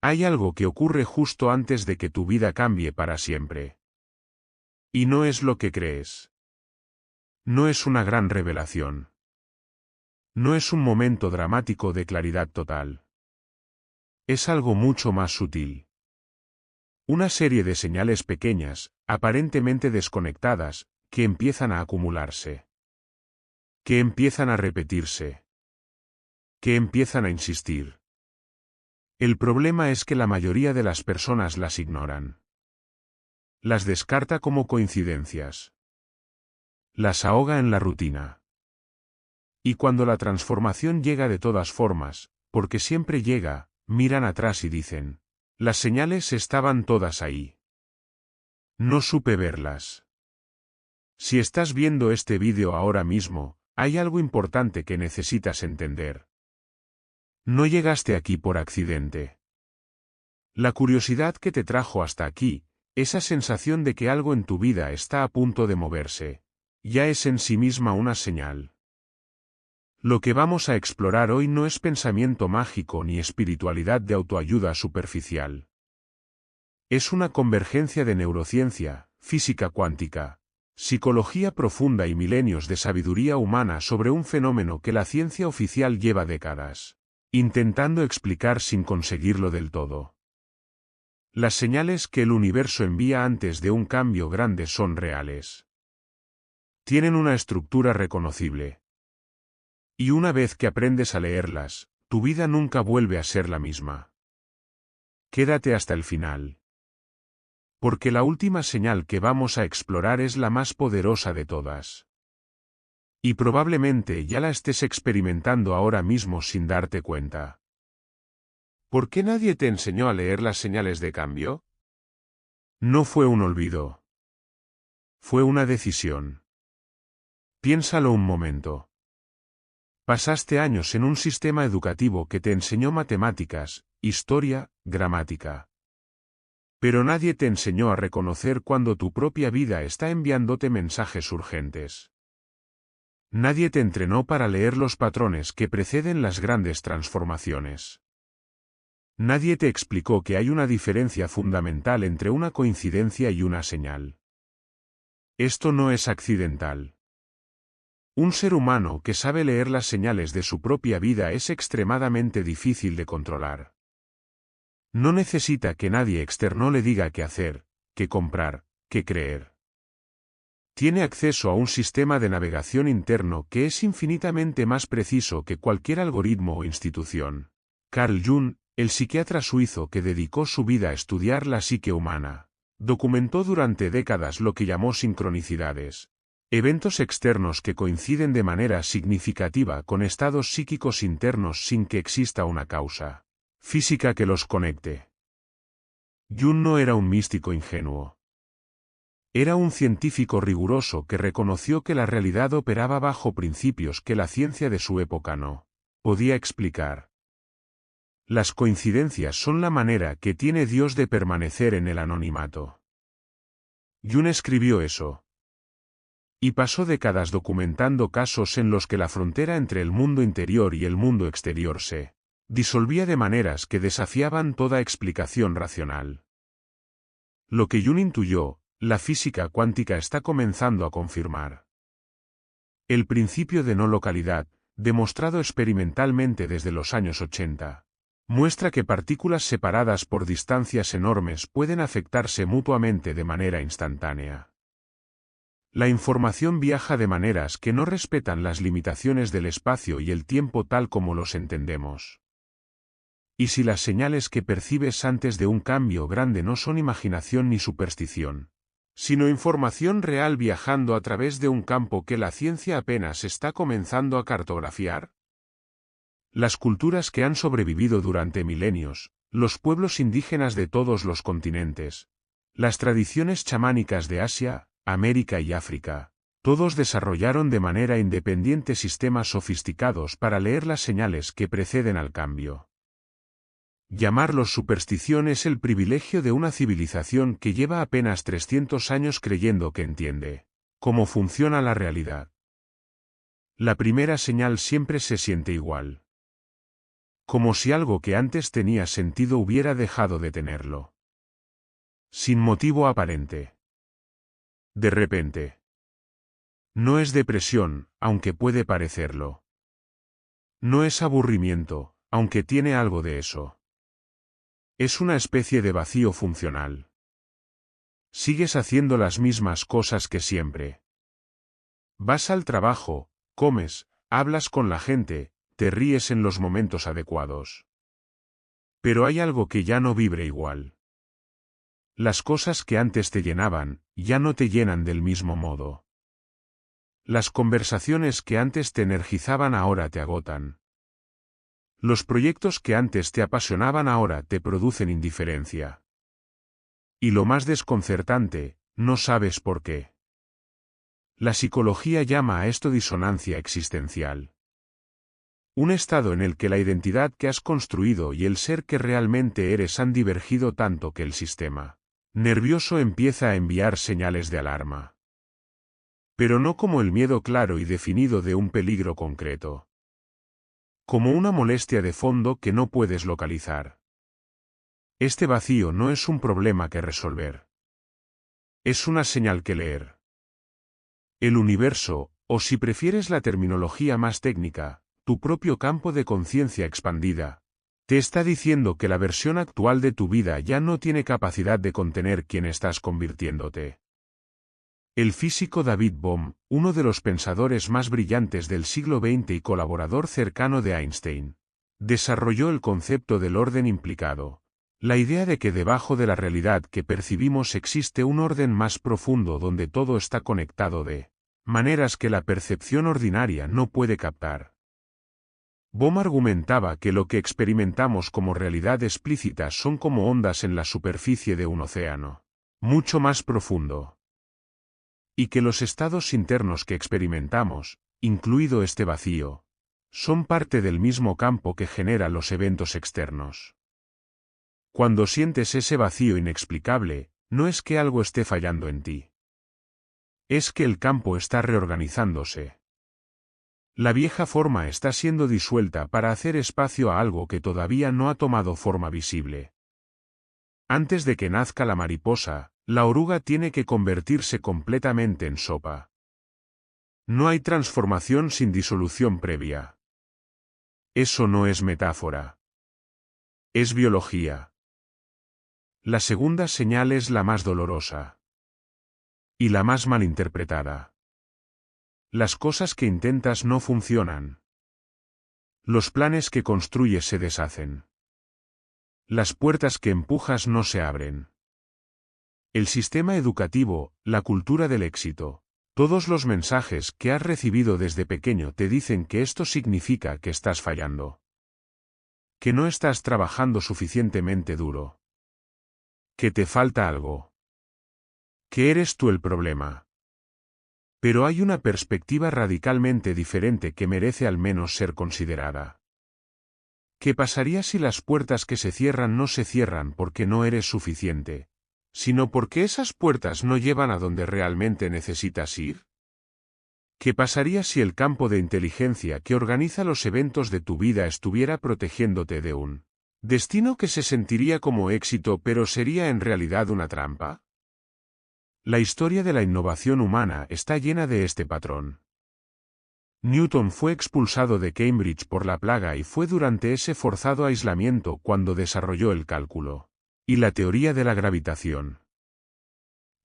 Hay algo que ocurre justo antes de que tu vida cambie para siempre. Y no es lo que crees. No es una gran revelación. No es un momento dramático de claridad total. Es algo mucho más sutil. Una serie de señales pequeñas, aparentemente desconectadas, que empiezan a acumularse. Que empiezan a repetirse. Que empiezan a insistir. El problema es que la mayoría de las personas las ignoran. Las descarta como coincidencias. Las ahoga en la rutina. Y cuando la transformación llega de todas formas, porque siempre llega, miran atrás y dicen, las señales estaban todas ahí. No supe verlas. Si estás viendo este vídeo ahora mismo, hay algo importante que necesitas entender. No llegaste aquí por accidente. La curiosidad que te trajo hasta aquí, esa sensación de que algo en tu vida está a punto de moverse, ya es en sí misma una señal. Lo que vamos a explorar hoy no es pensamiento mágico ni espiritualidad de autoayuda superficial. Es una convergencia de neurociencia, física cuántica, psicología profunda y milenios de sabiduría humana sobre un fenómeno que la ciencia oficial lleva décadas intentando explicar sin conseguirlo del todo. Las señales que el universo envía antes de un cambio grande son reales. Tienen una estructura reconocible. Y una vez que aprendes a leerlas, tu vida nunca vuelve a ser la misma. Quédate hasta el final. Porque la última señal que vamos a explorar es la más poderosa de todas. Y probablemente ya la estés experimentando ahora mismo sin darte cuenta. ¿Por qué nadie te enseñó a leer las señales de cambio? No fue un olvido. Fue una decisión. Piénsalo un momento. Pasaste años en un sistema educativo que te enseñó matemáticas, historia, gramática. Pero nadie te enseñó a reconocer cuando tu propia vida está enviándote mensajes urgentes. Nadie te entrenó para leer los patrones que preceden las grandes transformaciones. Nadie te explicó que hay una diferencia fundamental entre una coincidencia y una señal. Esto no es accidental. Un ser humano que sabe leer las señales de su propia vida es extremadamente difícil de controlar. No necesita que nadie externo le diga qué hacer, qué comprar, qué creer. Tiene acceso a un sistema de navegación interno que es infinitamente más preciso que cualquier algoritmo o institución. Carl Jung, el psiquiatra suizo que dedicó su vida a estudiar la psique humana, documentó durante décadas lo que llamó sincronicidades, eventos externos que coinciden de manera significativa con estados psíquicos internos sin que exista una causa física que los conecte. Jung no era un místico ingenuo. Era un científico riguroso que reconoció que la realidad operaba bajo principios que la ciencia de su época no podía explicar. Las coincidencias son la manera que tiene Dios de permanecer en el anonimato. Jung escribió eso. Y pasó décadas documentando casos en los que la frontera entre el mundo interior y el mundo exterior se disolvía de maneras que desafiaban toda explicación racional. Lo que Jung intuyó, la física cuántica está comenzando a confirmar. El principio de no localidad, demostrado experimentalmente desde los años 80, muestra que partículas separadas por distancias enormes pueden afectarse mutuamente de manera instantánea. La información viaja de maneras que no respetan las limitaciones del espacio y el tiempo tal como los entendemos. Y si las señales que percibes antes de un cambio grande no son imaginación ni superstición, sino información real viajando a través de un campo que la ciencia apenas está comenzando a cartografiar. Las culturas que han sobrevivido durante milenios, los pueblos indígenas de todos los continentes, las tradiciones chamánicas de Asia, América y África, todos desarrollaron de manera independiente sistemas sofisticados para leer las señales que preceden al cambio. Llamarlos superstición es el privilegio de una civilización que lleva apenas 300 años creyendo que entiende cómo funciona la realidad. La primera señal siempre se siente igual. Como si algo que antes tenía sentido hubiera dejado de tenerlo. Sin motivo aparente. De repente. No es depresión, aunque puede parecerlo. No es aburrimiento, aunque tiene algo de eso. Es una especie de vacío funcional. Sigues haciendo las mismas cosas que siempre. Vas al trabajo, comes, hablas con la gente, te ríes en los momentos adecuados. Pero hay algo que ya no vibra igual. Las cosas que antes te llenaban, ya no te llenan del mismo modo. Las conversaciones que antes te energizaban ahora te agotan. Los proyectos que antes te apasionaban ahora te producen indiferencia. Y lo más desconcertante, no sabes por qué. La psicología llama a esto disonancia existencial. Un estado en el que la identidad que has construido y el ser que realmente eres han divergido tanto que el sistema nervioso empieza a enviar señales de alarma. Pero no como el miedo claro y definido de un peligro concreto. Como una molestia de fondo que no puedes localizar. Este vacío no es un problema que resolver. Es una señal que leer. El universo, o si prefieres la terminología más técnica, tu propio campo de conciencia expandida, te está diciendo que la versión actual de tu vida ya no tiene capacidad de contener quién estás convirtiéndote. El físico David Bohm, uno de los pensadores más brillantes del siglo XX y colaborador cercano de Einstein, desarrolló el concepto del orden implicado, la idea de que debajo de la realidad que percibimos existe un orden más profundo donde todo está conectado de maneras que la percepción ordinaria no puede captar. Bohm argumentaba que lo que experimentamos como realidad explícita son como ondas en la superficie de un océano, mucho más profundo. Y que los estados internos que experimentamos, incluido este vacío, son parte del mismo campo que genera los eventos externos. Cuando sientes ese vacío inexplicable, no es que algo esté fallando en ti. Es que el campo está reorganizándose. La vieja forma está siendo disuelta para hacer espacio a algo que todavía no ha tomado forma visible. Antes de que nazca la mariposa, la oruga tiene que convertirse completamente en sopa. No hay transformación sin disolución previa. Eso no es metáfora. Es biología. La segunda señal es la más dolorosa. Y la más malinterpretada. Las cosas que intentas no funcionan. Los planes que construyes se deshacen. Las puertas que empujas no se abren. El sistema educativo, la cultura del éxito, todos los mensajes que has recibido desde pequeño te dicen que esto significa que estás fallando. Que no estás trabajando suficientemente duro. Que te falta algo. Que eres tú el problema. Pero hay una perspectiva radicalmente diferente que merece al menos ser considerada. ¿Qué pasaría si las puertas que se cierran no se cierran porque no eres suficiente, sino porque esas puertas no llevan a donde realmente necesitas ir? ¿Qué pasaría si el campo de inteligencia que organiza los eventos de tu vida estuviera protegiéndote de un destino que se sentiría como éxito pero sería en realidad una trampa? La historia de la innovación humana está llena de este patrón. Newton fue expulsado de Cambridge por la plaga y fue durante ese forzado aislamiento cuando desarrolló el cálculo y la teoría de la gravitación.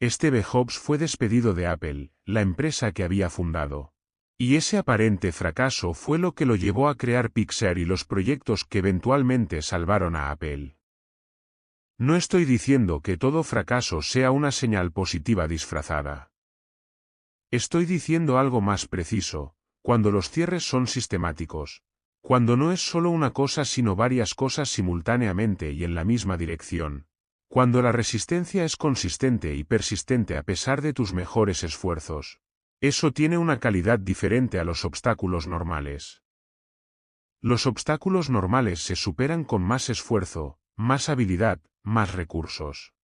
Steve Jobs fue despedido de Apple, la empresa que había fundado. Y ese aparente fracaso fue lo que lo llevó a crear Pixar y los proyectos que eventualmente salvaron a Apple. No estoy diciendo que todo fracaso sea una señal positiva disfrazada. Estoy diciendo algo más preciso, cuando los cierres son sistemáticos, cuando no es solo una cosa sino varias cosas simultáneamente y en la misma dirección, cuando la resistencia es consistente y persistente a pesar de tus mejores esfuerzos, eso tiene una calidad diferente a los obstáculos normales. Los obstáculos normales se superan con más esfuerzo, más habilidad, más recursos.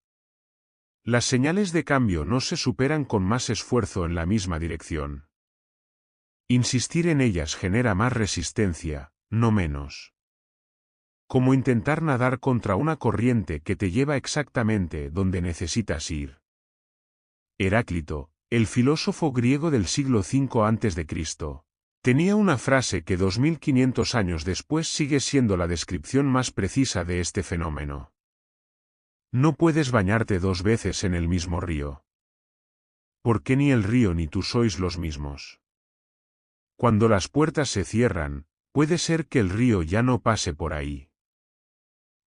Las señales de cambio no se superan con más esfuerzo en la misma dirección. Insistir en ellas genera más resistencia, no menos. como intentar nadar contra una corriente que te lleva exactamente donde necesitas ir. Heráclito, el filósofo griego del siglo V a.C., tenía una frase que 2500 años después sigue siendo la descripción más precisa de este fenómeno. No puedes bañarte dos veces en el mismo río. Porque ni el río ni tú sois los mismos. Cuando las puertas se cierran, puede ser que el río ya no pase por ahí.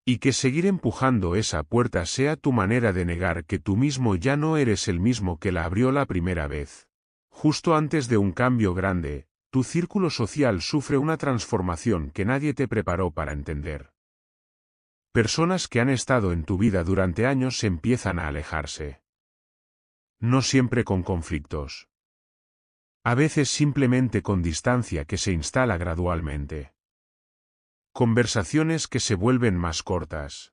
Y que seguir empujando esa puerta sea tu manera de negar que tú mismo ya no eres el mismo que la abrió la primera vez. Justo antes de un cambio grande, tu círculo social sufre una transformación que nadie te preparó para entender. Personas que han estado en tu vida durante años empiezan a alejarse. No siempre con conflictos. A veces simplemente con distancia que se instala gradualmente. Conversaciones que se vuelven más cortas.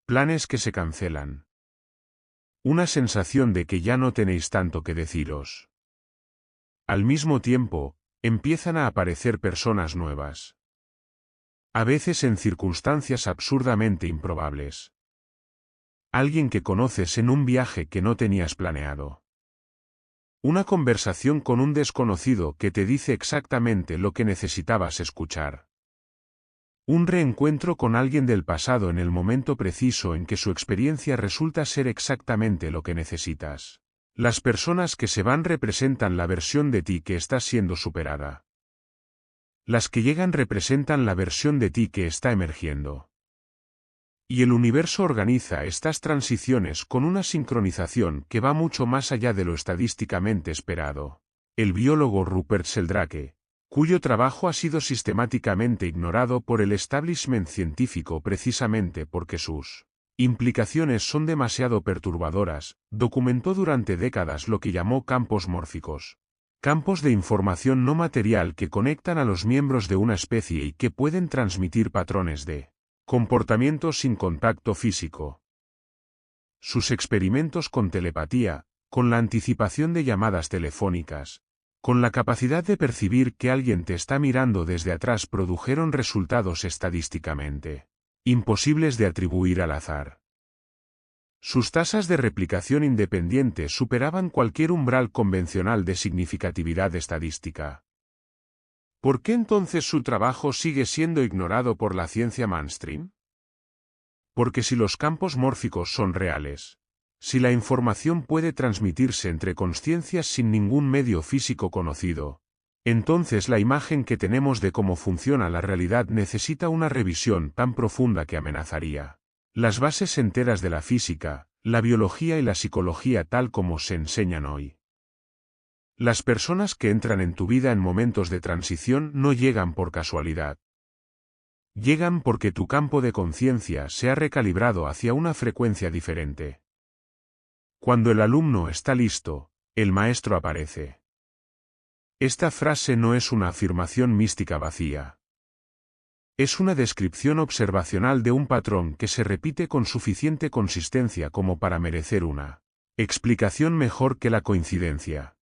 Planes que se cancelan. Una sensación de que ya no tenéis tanto que deciros. Al mismo tiempo, empiezan a aparecer personas nuevas. A veces en circunstancias absurdamente improbables. Alguien que conoces en un viaje que no tenías planeado. Una conversación con un desconocido que te dice exactamente lo que necesitabas escuchar. Un reencuentro con alguien del pasado en el momento preciso en que su experiencia resulta ser exactamente lo que necesitas. Las personas que se van representan la versión de ti que está siendo superada. Las que llegan representan la versión de ti que está emergiendo. Y el universo organiza estas transiciones con una sincronización que va mucho más allá de lo estadísticamente esperado. El biólogo Rupert Sheldrake, cuyo trabajo ha sido sistemáticamente ignorado por el establishment científico precisamente porque sus implicaciones son demasiado perturbadoras, documentó durante décadas lo que llamó campos mórficos. Campos de información no material que conectan a los miembros de una especie y que pueden transmitir patrones de comportamiento sin contacto físico. Sus experimentos con telepatía, con la anticipación de llamadas telefónicas, con la capacidad de percibir que alguien te está mirando desde atrás produjeron resultados estadísticamente imposibles de atribuir al azar. Sus tasas de replicación independiente superaban cualquier umbral convencional de significatividad estadística. ¿Por qué entonces su trabajo sigue siendo ignorado por la ciencia mainstream? Porque si los campos mórficos son reales, si la información puede transmitirse entre consciencias sin ningún medio físico conocido, entonces la imagen que tenemos de cómo funciona la realidad necesita una revisión tan profunda que amenazaría las bases enteras de la física, la biología y la psicología tal como se enseñan hoy. Las personas que entran en tu vida en momentos de transición no llegan por casualidad. Llegan porque tu campo de conciencia se ha recalibrado hacia una frecuencia diferente. Cuando el alumno está listo, el maestro aparece. Esta frase no es una afirmación mística vacía. Es una descripción observacional de un patrón que se repite con suficiente consistencia como para merecer una explicación mejor que la coincidencia.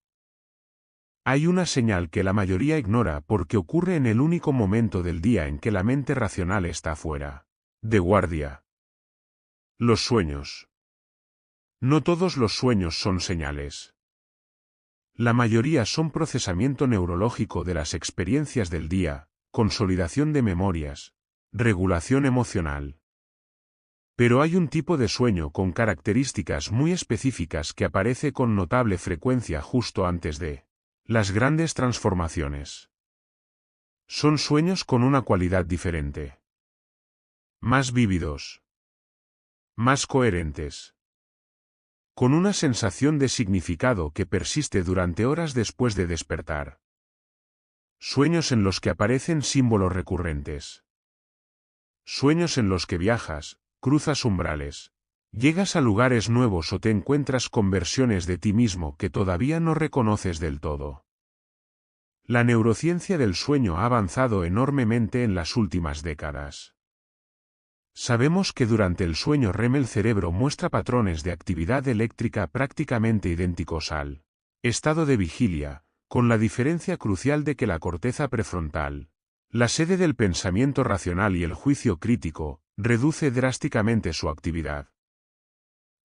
Hay una señal que la mayoría ignora porque ocurre en el único momento del día en que la mente racional está fuera de guardia. Los sueños. No todos los sueños son señales. La mayoría son procesamiento neurológico de las experiencias del día, consolidación de memorias, regulación emocional. Pero hay un tipo de sueño con características muy específicas que aparece con notable frecuencia justo antes de las grandes transformaciones. Son sueños con una cualidad diferente. Más vívidos. Más coherentes. Con una sensación de significado que persiste durante horas después de despertar. Sueños en los que aparecen símbolos recurrentes. Sueños en los que viajas, cruzas umbrales, llegas a lugares nuevos o te encuentras con versiones de ti mismo que todavía no reconoces del todo. La neurociencia del sueño ha avanzado enormemente en las últimas décadas. Sabemos que durante el sueño REM el cerebro muestra patrones de actividad eléctrica prácticamente idénticos al estado de vigilia, con la diferencia crucial de que la corteza prefrontal, La sede del pensamiento racional y el juicio crítico reduce drásticamente su actividad.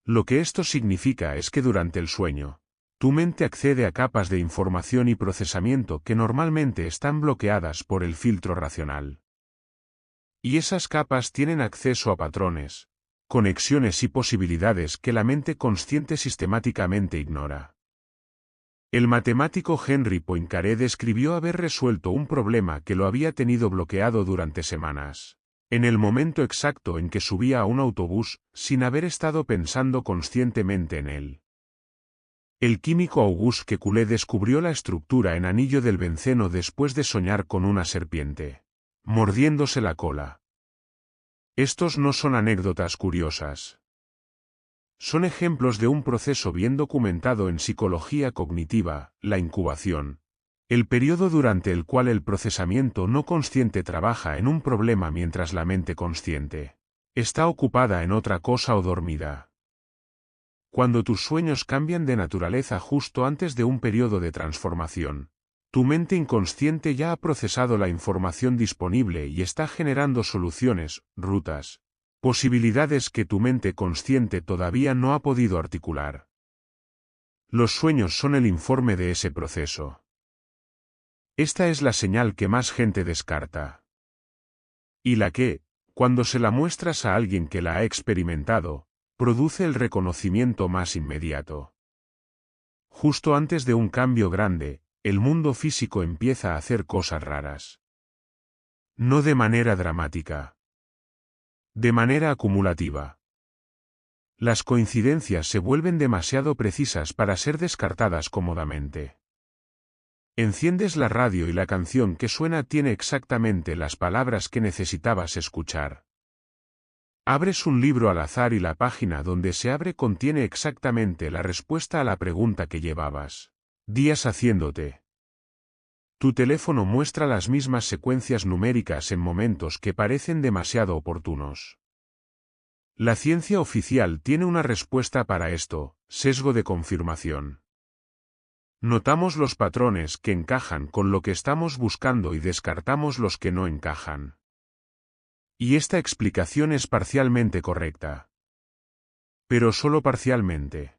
Lo que esto significa es que durante el sueño, tu mente accede a capas de información y procesamiento que normalmente están bloqueadas por el filtro racional. Y esas capas tienen acceso a patrones, conexiones y posibilidades que la mente consciente sistemáticamente ignora. El matemático Henry Poincaré describió haber resuelto un problema que lo había tenido bloqueado durante semanas, en el momento exacto en que subía a un autobús, sin haber estado pensando conscientemente en él. El químico Auguste Kekulé descubrió la estructura en anillo del benceno después de soñar con una serpiente, mordiéndose la cola. Estos no son anécdotas curiosas. Son ejemplos de un proceso bien documentado en psicología cognitiva, la incubación, el periodo durante el cual el procesamiento no consciente trabaja en un problema mientras la mente consciente está ocupada en otra cosa o dormida. Cuando tus sueños cambian de naturaleza justo antes de un periodo de transformación, tu mente inconsciente ya ha procesado la información disponible y está generando soluciones, rutas, posibilidades que tu mente consciente todavía no ha podido articular. Los sueños son el informe de ese proceso. Esta es la señal que más gente descarta. Y la que, cuando se la muestras a alguien que la ha experimentado, produce el reconocimiento más inmediato. Justo antes de un cambio grande, el mundo físico empieza a hacer cosas raras. No de manera dramática. De manera acumulativa. Las coincidencias se vuelven demasiado precisas para ser descartadas cómodamente. Enciendes la radio y la canción que suena tiene exactamente las palabras que necesitabas escuchar. Abres un libro al azar y la página donde se abre contiene exactamente la respuesta a la pregunta que llevabas días haciéndote. Tu teléfono muestra las mismas secuencias numéricas en momentos que parecen demasiado oportunos. La ciencia oficial tiene una respuesta para esto: sesgo de confirmación. Notamos los patrones que encajan con lo que estamos buscando y descartamos los que no encajan. Y esta explicación es parcialmente correcta. Pero solo parcialmente.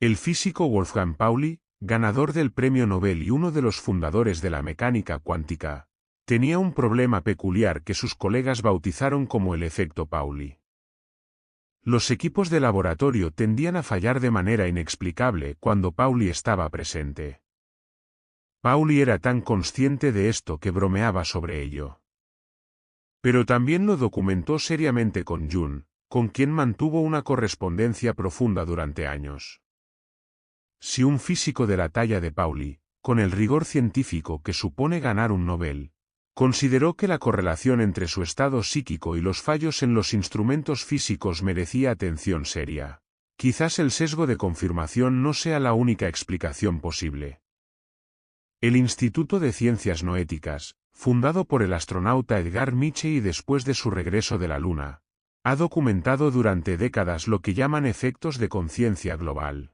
El físico Wolfgang Pauli, ganador del Premio Nobel y uno de los fundadores de la mecánica cuántica, tenía un problema peculiar que sus colegas bautizaron como el efecto Pauli. Los equipos de laboratorio tendían a fallar de manera inexplicable cuando Pauli estaba presente. Pauli era tan consciente de esto que bromeaba sobre ello. Pero también lo documentó seriamente con Jung, con quien mantuvo una correspondencia profunda durante años. Si un físico de la talla de Pauli, con el rigor científico que supone ganar un Nobel, consideró que la correlación entre su estado psíquico y los fallos en los instrumentos físicos merecía atención seria, quizás el sesgo de confirmación no sea la única explicación posible. El Instituto de Ciencias Noéticas, fundado por el astronauta Edgar Mitchell después de su regreso de la Luna, ha documentado durante décadas lo que llaman efectos de conciencia global.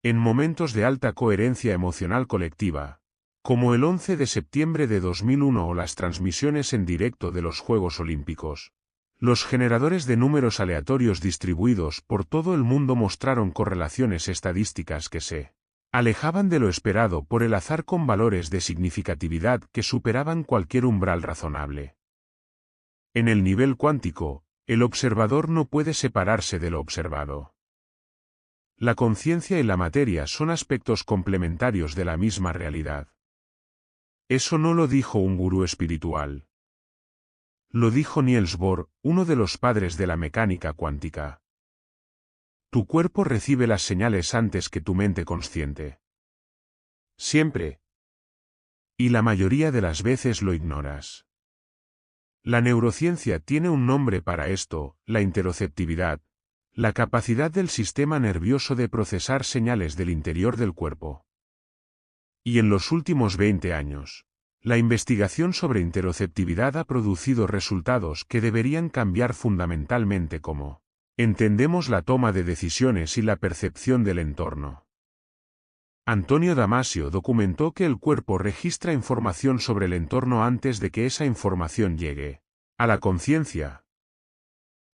En momentos de alta coherencia emocional colectiva, como el 11 de septiembre de 2001 o las transmisiones en directo de los Juegos Olímpicos, los generadores de números aleatorios distribuidos por todo el mundo mostraron correlaciones estadísticas que se alejaban de lo esperado por el azar con valores de significatividad que superaban cualquier umbral razonable. En el nivel cuántico, el observador no puede separarse de lo observado. La conciencia y la materia son aspectos complementarios de la misma realidad. Eso no lo dijo un gurú espiritual. Lo dijo Niels Bohr, uno de los padres de la mecánica cuántica. Tu cuerpo recibe las señales antes que tu mente consciente. Siempre. Y la mayoría de las veces lo ignoras. La neurociencia tiene un nombre para esto: la interoceptividad, la capacidad del sistema nervioso de procesar señales del interior del cuerpo. Y en los últimos 20 años, la investigación sobre interoceptividad ha producido resultados que deberían cambiar fundamentalmente cómo entendemos la toma de decisiones y la percepción del entorno. Antonio Damasio documentó que el cuerpo registra información sobre el entorno antes de que esa información llegue a la conciencia.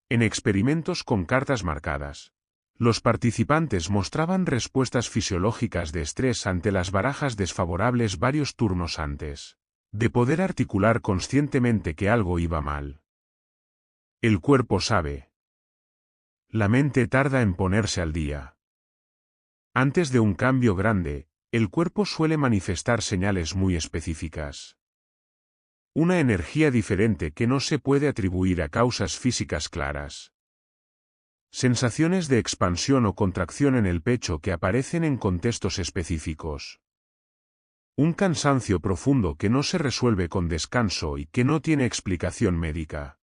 En experimentos con cartas marcadas, los participantes mostraban respuestas fisiológicas de estrés ante las barajas desfavorables varios turnos antes de poder articular conscientemente que algo iba mal. El cuerpo sabe. La mente tarda en ponerse al día. Antes de un cambio grande, el cuerpo suele manifestar señales muy específicas. Una energía diferente que no se puede atribuir a causas físicas claras. Sensaciones de expansión o contracción en el pecho que aparecen en contextos específicos. Un cansancio profundo que no se resuelve con descanso y que no tiene explicación médica.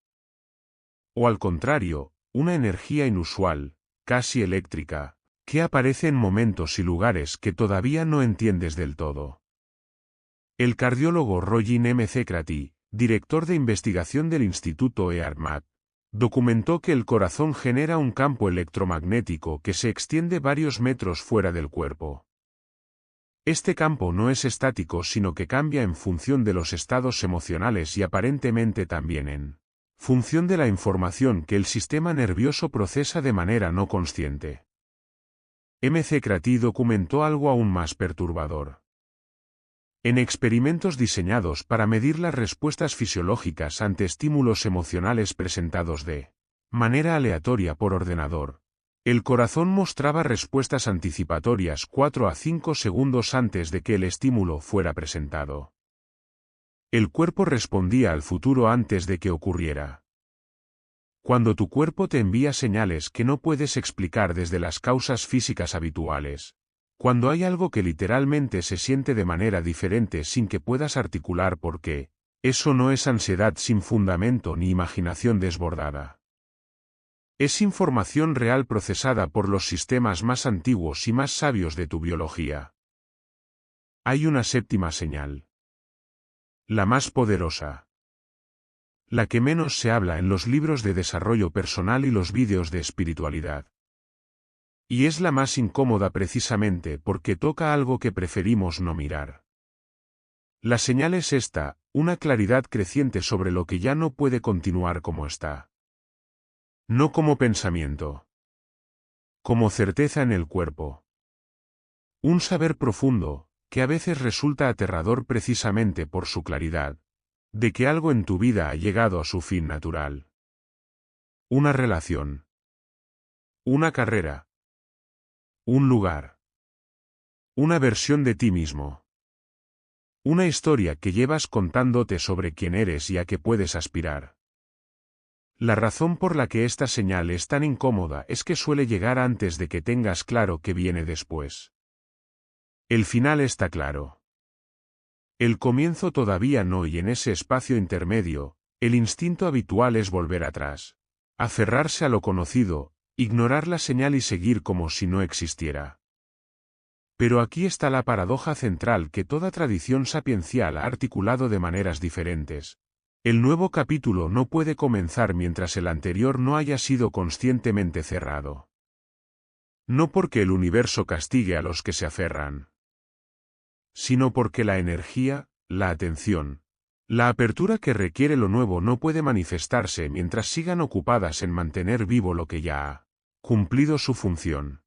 O al contrario, una energía inusual, casi eléctrica, que aparece en momentos y lugares que todavía no entiendes del todo. El cardiólogo Roger M. Cecrati, director de investigación del Instituto EARMAT, documentó que el corazón genera un campo electromagnético que se extiende varios metros fuera del cuerpo. Este campo no es estático sino que cambia en función de los estados emocionales y aparentemente también en función de la información que el sistema nervioso procesa de manera no consciente. M. Cecrati documentó algo aún más perturbador. En experimentos diseñados para medir las respuestas fisiológicas ante estímulos emocionales presentados de manera aleatoria por ordenador, el corazón mostraba respuestas anticipatorias 4 a 5 segundos antes de que el estímulo fuera presentado. El cuerpo respondía al futuro antes de que ocurriera. Cuando tu cuerpo te envía señales que no puedes explicar desde las causas físicas habituales, cuando hay algo que literalmente se siente de manera diferente sin que puedas articular por qué, eso no es ansiedad sin fundamento ni imaginación desbordada. Es información real procesada por los sistemas más antiguos y más sabios de tu biología. Hay una séptima señal. La más poderosa. La que menos se habla en los libros de desarrollo personal y los vídeos de espiritualidad. Y es la más incómoda precisamente porque toca algo que preferimos no mirar. La señal es esta, una claridad creciente sobre lo que ya no puede continuar como está. No como pensamiento. Como certeza en el cuerpo. Un saber profundo, que a veces resulta aterrador precisamente por su claridad, de que algo en tu vida ha llegado a su fin natural. Una relación. Una carrera. Un lugar. Una versión de ti mismo. Una historia que llevas contándote sobre quién eres y a qué puedes aspirar. La razón por la que esta señal es tan incómoda es que suele llegar antes de que tengas claro qué viene después. El final está claro. El comienzo todavía no, y en ese espacio intermedio, el instinto habitual es volver atrás. Aferrarse a lo conocido, ignorar la señal y seguir como si no existiera. Pero aquí está la paradoja central que toda tradición sapiencial ha articulado de maneras diferentes. El nuevo capítulo no puede comenzar mientras el anterior no haya sido conscientemente cerrado. No porque el universo castigue a los que se aferran, sino porque la energía, la atención, la apertura que requiere lo nuevo no puede manifestarse mientras sigan ocupadas en mantener vivo lo que ya ha cumplido su función.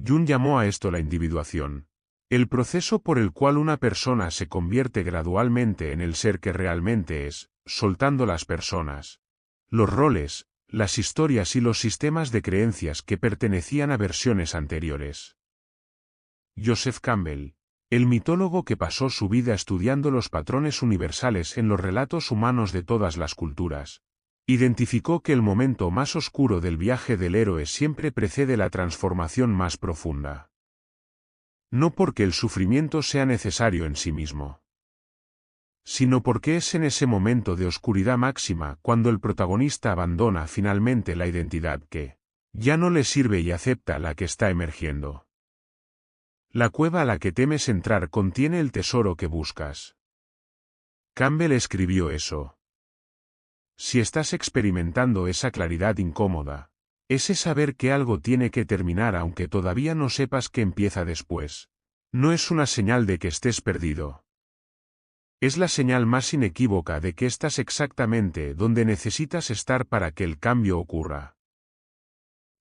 Jung llamó a esto la individuación, el proceso por el cual una persona se convierte gradualmente en el ser que realmente es, soltando las personas, los roles, las historias y los sistemas de creencias que pertenecían a versiones anteriores. Joseph Campbell, el mitólogo que pasó su vida estudiando los patrones universales en los relatos humanos de todas las culturas, identificó que el momento más oscuro del viaje del héroe siempre precede la transformación más profunda. No porque el sufrimiento sea necesario en sí mismo, sino porque es en ese momento de oscuridad máxima cuando el protagonista abandona finalmente la identidad que ya no le sirve y acepta la que está emergiendo. La cueva a la que temes entrar contiene el tesoro que buscas. Campbell escribió eso. Si estás experimentando esa claridad incómoda, ese saber que algo tiene que terminar aunque todavía no sepas qué empieza después, No es una señal de que estés perdido. Es la señal más inequívoca de que estás exactamente donde necesitas estar para que el cambio ocurra.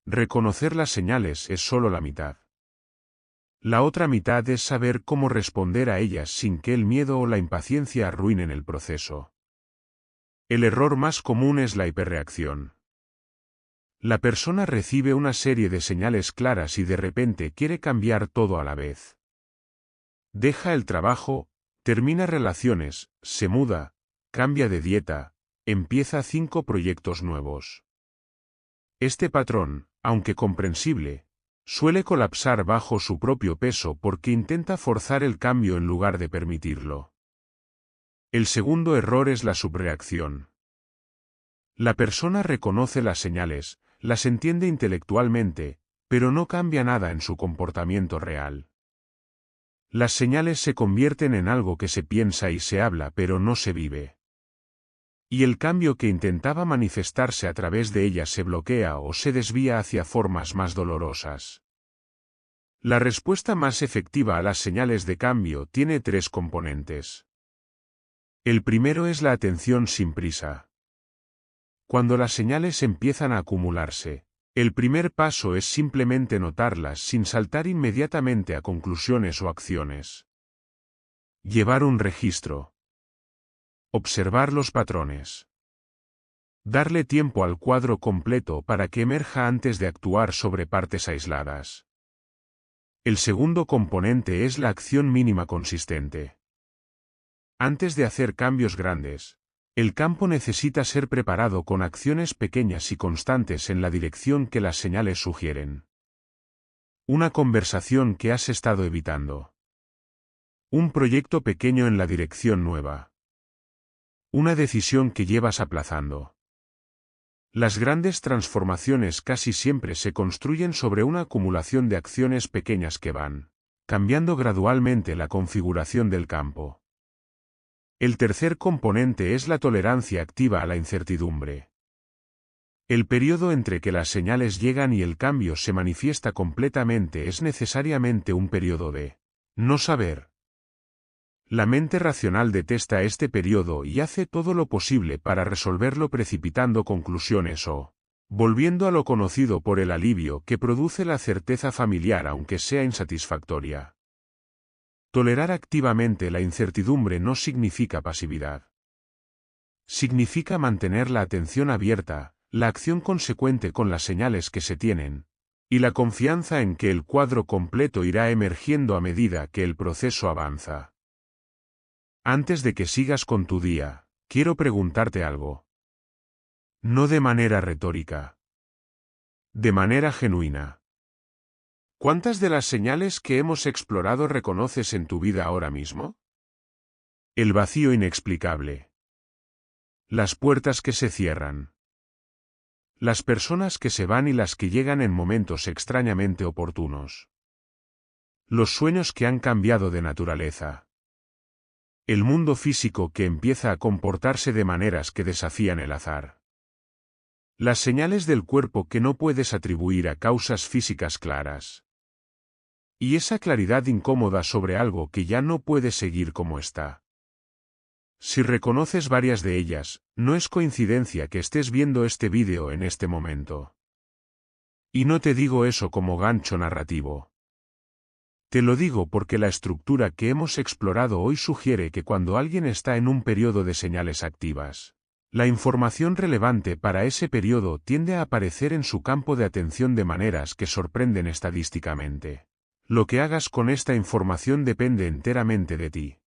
Reconocer las señales es solo la mitad. La otra mitad es saber cómo responder a ellas sin que el miedo o la impaciencia arruinen el proceso. El error más común es la hiperreacción. La persona recibe una serie de señales claras y de repente quiere cambiar todo a la vez. Deja el trabajo, termina relaciones, se muda, cambia de dieta, empieza 5 proyectos nuevos. Este patrón, aunque comprensible, suele colapsar bajo su propio peso porque intenta forzar el cambio en lugar de permitirlo. El segundo error es la subreacción. La persona reconoce las señales, las entiende intelectualmente, pero no cambia nada en su comportamiento real. Las señales se convierten en algo que se piensa y se habla pero no se vive. Y el cambio que intentaba manifestarse a través de ellas se bloquea o se desvía hacia formas más dolorosas. La respuesta más efectiva a las señales de cambio tiene 3 componentes. El primero es la atención sin prisa. Cuando las señales empiezan a acumularse, el primer paso es simplemente notarlas sin saltar inmediatamente a conclusiones o acciones. Llevar un registro. Observar los patrones. Darle tiempo al cuadro completo para que emerja antes de actuar sobre partes aisladas. El segundo componente es la acción mínima consistente. Antes de hacer cambios grandes, el campo necesita ser preparado con acciones pequeñas y constantes en la dirección que las señales sugieren. Una conversación que has estado evitando. Un proyecto pequeño en la dirección nueva. Una decisión que llevas aplazando. Las grandes transformaciones casi siempre se construyen sobre una acumulación de acciones pequeñas que van cambiando gradualmente la configuración del campo. El tercer componente es la tolerancia activa a la incertidumbre. El periodo entre que las señales llegan y el cambio se manifiesta completamente es necesariamente un periodo de no saber. La mente racional detesta este periodo y hace todo lo posible para resolverlo precipitando conclusiones o volviendo a lo conocido por el alivio que produce la certeza familiar aunque sea insatisfactoria. Tolerar activamente la incertidumbre no significa pasividad. Significa mantener la atención abierta, la acción consecuente con las señales que se tienen, y la confianza en que el cuadro completo irá emergiendo a medida que el proceso avanza. Antes de que sigas con tu día, quiero preguntarte algo. No de manera retórica. De manera genuina. ¿Cuántas de las señales que hemos explorado reconoces en tu vida ahora mismo? El vacío inexplicable. Las puertas que se cierran. Las personas que se van y las que llegan en momentos extrañamente oportunos. Los sueños que han cambiado de naturaleza. El mundo físico que empieza a comportarse de maneras que desafían el azar. Las señales del cuerpo que no puedes atribuir a causas físicas claras. Y esa claridad incómoda sobre algo que ya no puede seguir como está. Si reconoces varias de ellas, no es coincidencia que estés viendo este vídeo en este momento. Y no te digo eso como gancho narrativo. Te lo digo porque la estructura que hemos explorado hoy sugiere que cuando alguien está en un periodo de señales activas, la información relevante para ese periodo tiende a aparecer en su campo de atención de maneras que sorprenden estadísticamente. Lo que hagas con esta información depende enteramente de ti.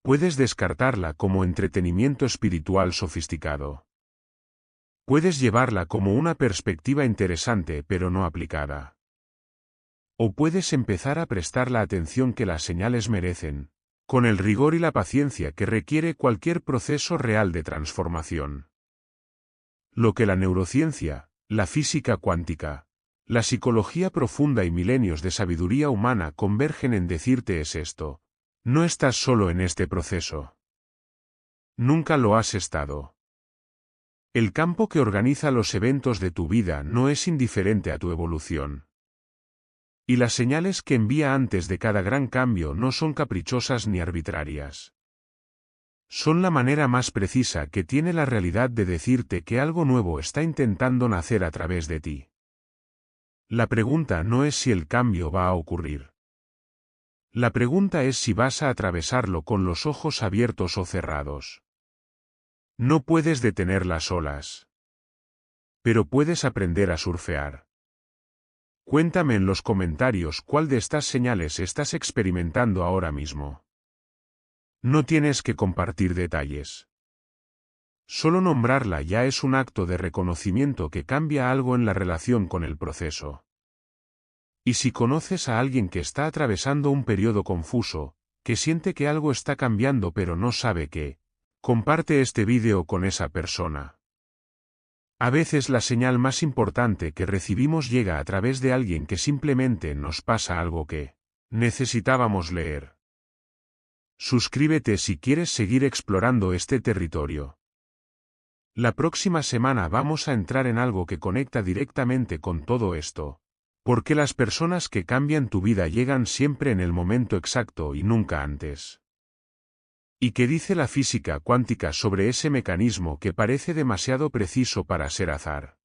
Puedes descartarla como entretenimiento espiritual sofisticado. Puedes llevarla como una perspectiva interesante pero no aplicada. O puedes empezar a prestar la atención que las señales merecen, con el rigor y la paciencia que requiere cualquier proceso real de transformación. Lo que la neurociencia, la física cuántica, la psicología profunda y milenios de sabiduría humana convergen en decirte es esto: no estás solo en este proceso. Nunca lo has estado. El campo que organiza los eventos de tu vida no es indiferente a tu evolución. Y las señales que envía antes de cada gran cambio no son caprichosas ni arbitrarias. Son la manera más precisa que tiene la realidad de decirte que algo nuevo está intentando nacer a través de ti. La pregunta no es si el cambio va a ocurrir. La pregunta es si vas a atravesarlo con los ojos abiertos o cerrados. No puedes detener las olas. Pero puedes aprender a surfear. Cuéntame en los comentarios cuál de estas señales estás experimentando ahora mismo. No tienes que compartir detalles. Solo nombrarla ya es un acto de reconocimiento que cambia algo en la relación con el proceso. Y si conoces a alguien que está atravesando un periodo confuso, que siente que algo está cambiando pero no sabe qué, comparte este vídeo con esa persona. A veces la señal más importante que recibimos llega a través de alguien que simplemente nos pasa algo que necesitábamos leer. Suscríbete si quieres seguir explorando este territorio. La próxima semana vamos a entrar en algo que conecta directamente con todo esto. Porque las personas que cambian tu vida llegan siempre en el momento exacto y nunca antes. ¿Y qué dice la física cuántica sobre ese mecanismo que parece demasiado preciso para ser azar?